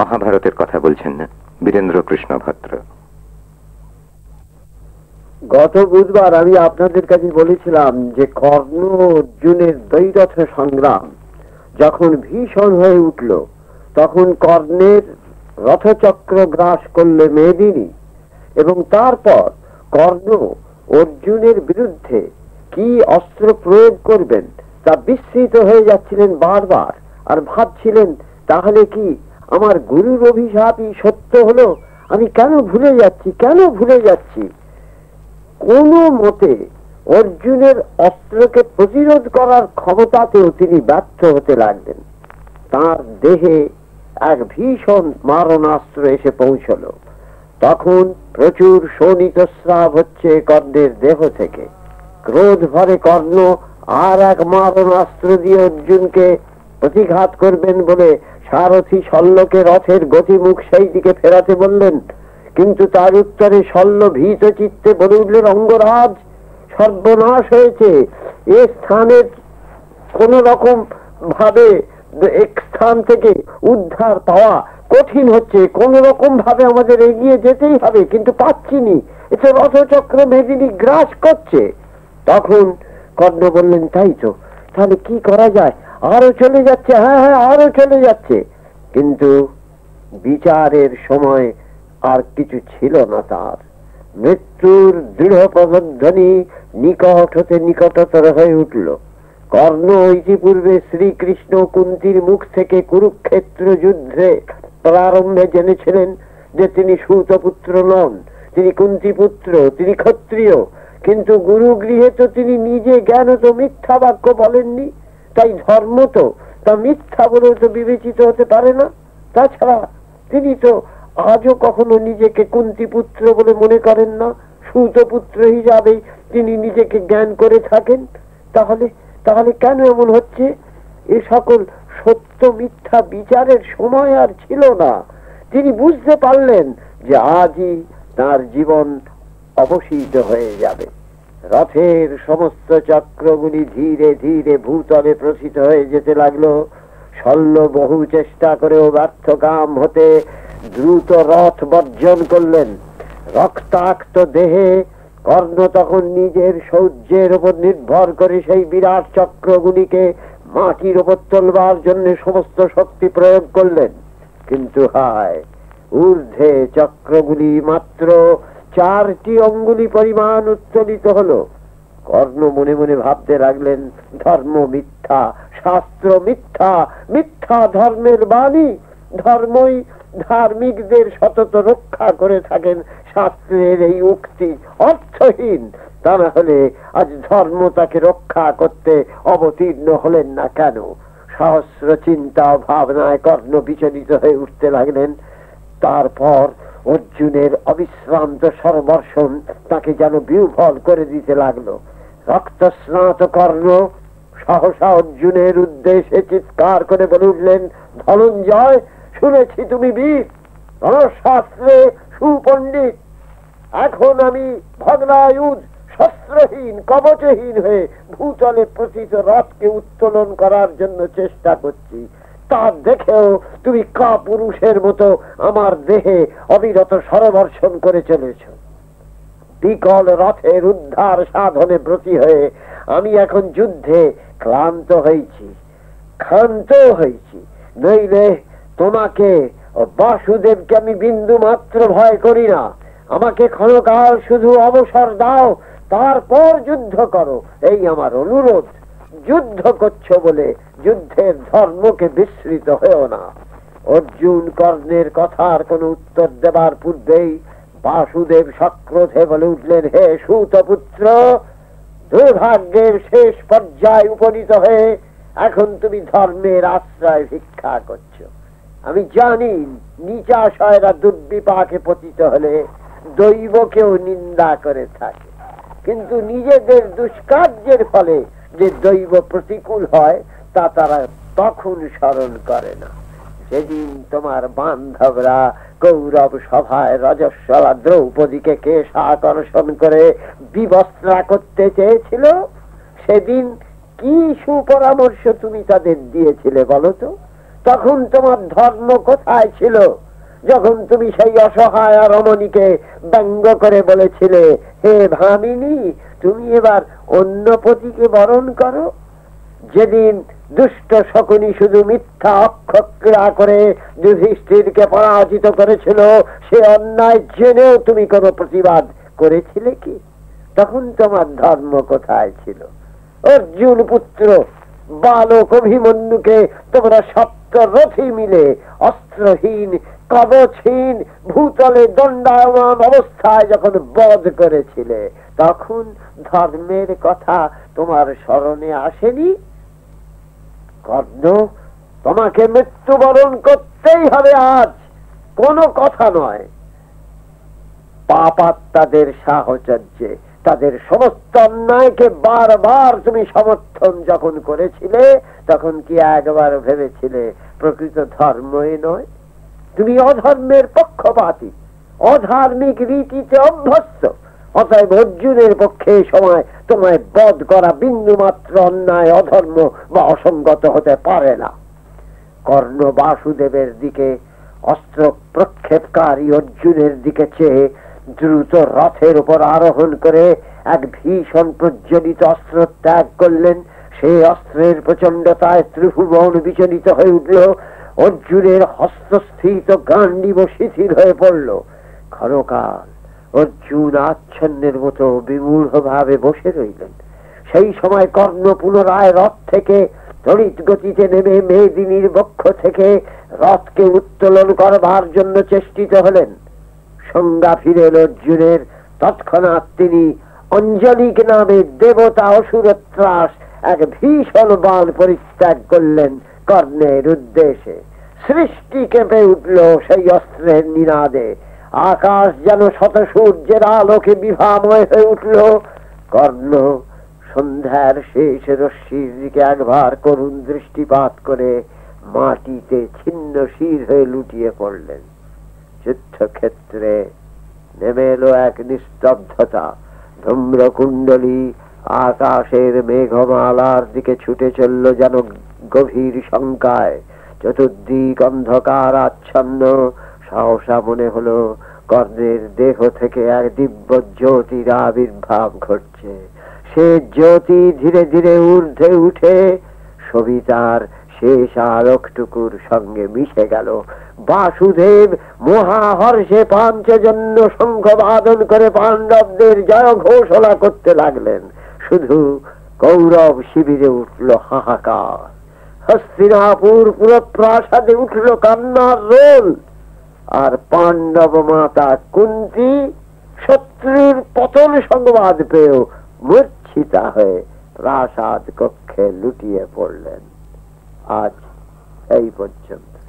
মহাভারতের কথা বলছেন না বীরেন্দ্র কৃষ্ণ ভদ্র? গত বুধবার আমি আপনাদের কাছে বলেছিলাম যে কর্ণ অর্জুনের দ্বৈরথ সংগ্রাম যখন ভীষণ হয়ে উঠল, তখন কর্ণের রথচক্র গ্রাস করলে মেদিনী, এবং তারপর কর্ণ অর্জুনের বিরুদ্ধে কি অস্ত্র প্রয়োগ করবেন তা বিস্মৃত হয়ে যাচ্ছিলেন বারবার, আর ভাবছিলেন তাহলে কি আমার গুরুর অভিশাপই সত্য হলো? আমি কেন ভুলে যাচ্ছি? কোন মতে অর্জুনের অস্ত্রকে প্রতিরোধ করার ক্ষমতাতেও তিনি ব্যর্থ হতে লাগলেন। তার দেহে এক ভীষণ মারণাস্ত্র এসে পৌঁছল। তখন প্রচুর শোণিতস্রাব হচ্ছে কর্ণের দেহ থেকে। ক্রোধ ভরে কর্ণ আর এক মারণাস্ত্র দিয়ে অর্জুনকে প্রতিঘাত করবেন বলে সারথি শল্যকে রথের গতিমুখ সেই দিকে ফেরাতে বললেন, কিন্তু তার উত্তরে শল্য ভীত চিত্তে বলে উঠলেন, অঙ্গরাজ, সর্বনাশ হয়েছে। এ স্থানের কোন রকম ভাবে এক স্থান থেকে উদ্ধার পাওয়া কঠিন হচ্ছে, কোন রকম ভাবে আমাদের এগিয়ে যেতেই হবে, কিন্তু পাচ্ছিনি। এটা রথচক্র মেদিনী গ্রাস করছে। তখন কর্ণ বললেন, তাই তো, তাহলে কি করা যায়? আরো চলে যাচ্ছে, হ্যাঁ আরো চলে যাচ্ছে। কিন্তু বিচারের সময় আর কিছু ছিল না তার। মৃত্যুর দৃঢ় প্রবন্ধনী নিকট হতে নিকটতর হয়ে উঠল। কর্ণ ইতিপূর্বে শ্রীকৃষ্ণ কুন্তির মুখ থেকে কুরুক্ষেত্র যুদ্ধে প্রারম্ভে জেনেছিলেন যে তিনি সূতপুত্র নন, তিনি কুন্তিপুত্র, তিনি ক্ষত্রিয়। কিন্তু গুরু গৃহে তো তিনি নিজে জ্ঞান তো মিথ্যা বাক্য বলেননি, তাই ধর্ম তো তা মিথ্যা বলেও তো বিবেচিত হতে পারে না। তাছাড়া তিনি তো আজও কখনো নিজেকে কুন্তিপুত্র বলে মনে করেন না, সূতপুত্র হিসাবে তিনি নিজেকে জ্ঞান করে থাকেন। তাহলে কেন এমন হচ্ছে? এ সকল সত্য মিথ্যা বিচারের সময় আর ছিল না। তিনি বুঝতে পারলেন যে আজই তার জীবন অবশিষ্ট হয়ে যাবে। রথের সমস্ত চক্রগুলি ধীরে ধীরে ভূতলে প্রসিত হয়ে যেতে লাগলো। শল্য বহু চেষ্টা করেও ব্যর্থকাম হতে দ্রুত রথ বর্জন করলেন। রক্তাক্ত দেহে কর্ণ তখন নিজের শৌর্যের উপর নির্ভর করে সেই বিরাট চক্রগুলিকে মাটির উপর তোলবার জন্য সমস্ত শক্তি প্রয়োগ করলেন। কিন্তু হায়, ঊর্ধ্বে চক্রগুলি মাত্র 4টি অঙ্গুলি পরিমাণ উত্তোলিত হলো। কর্ণ মনে মনে ভাবতে লাগলেন, ধর্ম মিথ্যা, শাস্ত্র মিথ্যা, মিথ্যা ধর্মের বাণী। ধর্মই ধার্মিকদের সতত রক্ষা করে থাকেন। শাস্ত্রের এই উক্তি অর্থহীন। তা না হলে আজ ধর্ম তাকে রক্ষা করতে অবতীর্ণ হলেন না কেন? সহস্র চিন্তা ভাবনায় কর্ণ বিচলিত হয়ে উঠতে লাগলেন। তারপর অর্জুনের অবিশ্রান্ত সর্বর্ষণ তাকে যেন বিহ্বল করে দিতে লাগলো। রক্তস্নাত কর্ণ সহসা অর্জুনের উদ্দেশ্যে চিৎকার করে বলে উঠলেন, ধনঞ্জয়, শুনেছি তুমি বীর, রণশাস্ত্রে সুপণ্ডিত। এখন আমি ভগ্নায়ুধ, শস্ত্রহীন, কবচহীন হয়ে ভূতলে প্রসিত রথকে উত্তোলন করার জন্য চেষ্টা করছি। তা দেখেও তুমি কাপুরুষের মতো আমার দেহে অবিরত সরবর্ষণ করে চলেছ। বিকল রথের উদ্ধার সাধনে ব্রতী হয়ে আমি এখন যুদ্ধে ক্লান্ত হয়েছি, ক্ষান্ত হয়েছি। নইলে তোমাকে বাসুদেবকে আমি বিন্দু মাত্র ভয় করি না। আমাকে ক্ষণকাল শুধু অবসর দাও, তারপর যুদ্ধ করো, এই আমার অনুরোধ। যুদ্ধ করছো বলে যুদ্ধের ধর্মকে বিস্মৃত হয়েও না। অর্জুন কর্ণের কথার কোন উত্তর দেবার পূর্বেই বাসুদেব সক্রোধে বলে উঠলেন, হে সূতপুত্র, দুর্ভাগ্যের শেষ পর্যায়ে উপনীত হয়ে এখন তুমি ধর্মের আশ্রয় ভিক্ষা করছো। আমি জানি নিচাশয়রা দুর্বিপাকে পতিত হলে দৈবকেও নিন্দা করে থাকে, কিন্তু নিজেদের দুষ্কার্যের ফলে যে দৈব প্রতিকূল হয় তা তারা তখন স্মরণ করে না। সেদিন তোমার বান্ধবরা কৌরব সভায় রজস্বলা দ্রৌপদীকে কেশ আকর্ষণ করে বিবস্ত্রা করতে চেয়েছিল, সেদিন কি সুপরামর্শ তুমি তাদের দিয়েছিলে বলো তো? তখন তোমার ধর্ম কোথায় ছিল? যখন তুমি সেই অসহায় রমণীকে ব্যঙ্গ করে বলেছিলে, হে ভামিনী, তুমি এবার অন্য পতিকে বরণ করো। যেদিন দুষ্ট শকুনি শুধু মিথ্যা অক্ষক্রিয়া করে যুধিষ্ঠিরকে পরাজিত করেছিল, সে অন্যায় জেনেও তুমি কোনো প্রতিবাদ করেছিলে কি? তখন তোমার ধর্ম কোথায় ছিল? অর্জুন পুত্র বালক অভিমন্যুকে তোমরা সপ্তরথী মিলে অস্ত্রহীন, কবচহীন, ভূতলে দণ্ডায়মান অবস্থায় যখন বধ করেছিলে, তখন ধর্মের কথা তোমার স্মরণে আসেনি? কর্ণ, তোমাকে মৃত্যুবরণ করতেই হবে আজ, কোনো কথা নয়। পাপাত্মাদের সাহচর্যে তাদের সমস্ত অন্যায়কে বারবার তুমি সমর্থন যখন করেছিলে, তখন কি একবার ভেবেছিলে প্রকৃত ধর্মই নয়? তুমি অধর্মের পক্ষপাতী, অধার্মিক রীতিতে অভ্যস্ত। অতএব অর্জুনের পক্ষে সময় তোমায় বধ করা বিন্দু মাত্র অন্যায়, অধর্ম বা অসঙ্গত হতে পারে না। কর্ণ বাসুদেবের দিকে অস্ত্র প্রক্ষেপকারী অর্জুনের দিকে চেয়ে দ্রুত রথের উপর আরোহণ করে এক ভীষণ প্রজ্বলিত অস্ত্র ত্যাগ করলেন। সেই অস্ত্রের প্রচন্ডতায় ত্রিভুবন বিচলিত হয়ে উঠল। অর্জুনের হস্তস্থিত গান্ডীব শিথিল হয়ে পড়ল। ক্ষণকাল অর্জুন আচ্ছন্নের মতো বিমূঢ় ভাবে বসে রইলেন। সেই সময় কর্ণ পুনরায় রথ থেকে তড়িৎ গতিতে নেমে মেদিনীর বক্ষ থেকে রথকে উত্তোলন করবার জন্য চেষ্টিত হলেন। সংজ্ঞা ফিরে এল অর্জুনের। তৎক্ষণাৎ তিনি অঞ্জলিক নামে দেবতা অসুরত্রাস এক ভীষণ বাণ পরিত্যাগ করলেন কর্ণের উদ্দেশ্যে। সৃষ্টি কেঁপে উঠল সেই অস্ত্রের নিনাদে। আকাশ যেন শত সূর্যের আলোকে বিভাময় হয়ে উঠল। কর্ণ সন্ধ্যার শেষ রশ্মির দিকে একবার করুণ দৃষ্টিপাত করে মাটিতে ছিন্ন শির হয়ে লুটিয়ে পড়লেন। যুদ্ধক্ষেত্রে নেমে এলো এক নিস্তব্ধতা। ধূম্রকুণ্ডলী আকাশের মেঘমালার দিকে ছুটে চলল যেন গভীর শঙ্কায়। চতুর্দিক অন্ধকার আচ্ছন্ন। সহসা মনে হলো কর্ণের দেহ থেকে এক দিব্য জ্যোতির আবির্ভাব ঘটছে। সে জ্যোতি ধীরে ধীরে ঊর্ধ্বে উঠে সবিতার শেষ আলোকটুকুর সঙ্গে মিশে গেল। বাসুদেব মহাহর্ষে পাঞ্চজন্য শঙ্খ বাদন করে পাণ্ডবদের জয় ঘোষণা করতে লাগলেন। শুধু কৌরব শিবিরে উঠল হাহাকার। হস্তিনাপুর পুরো প্রাসাদে উঠল কান্নার রোল। আর পাণ্ডব মাতা কুন্তী শত্রুর পতন সংবাদ পেয়েও মূর্ছিতা হয়ে প্রাসাদ কক্ষে লুটিয়ে পড়লেন। আজ এই পর্যন্ত।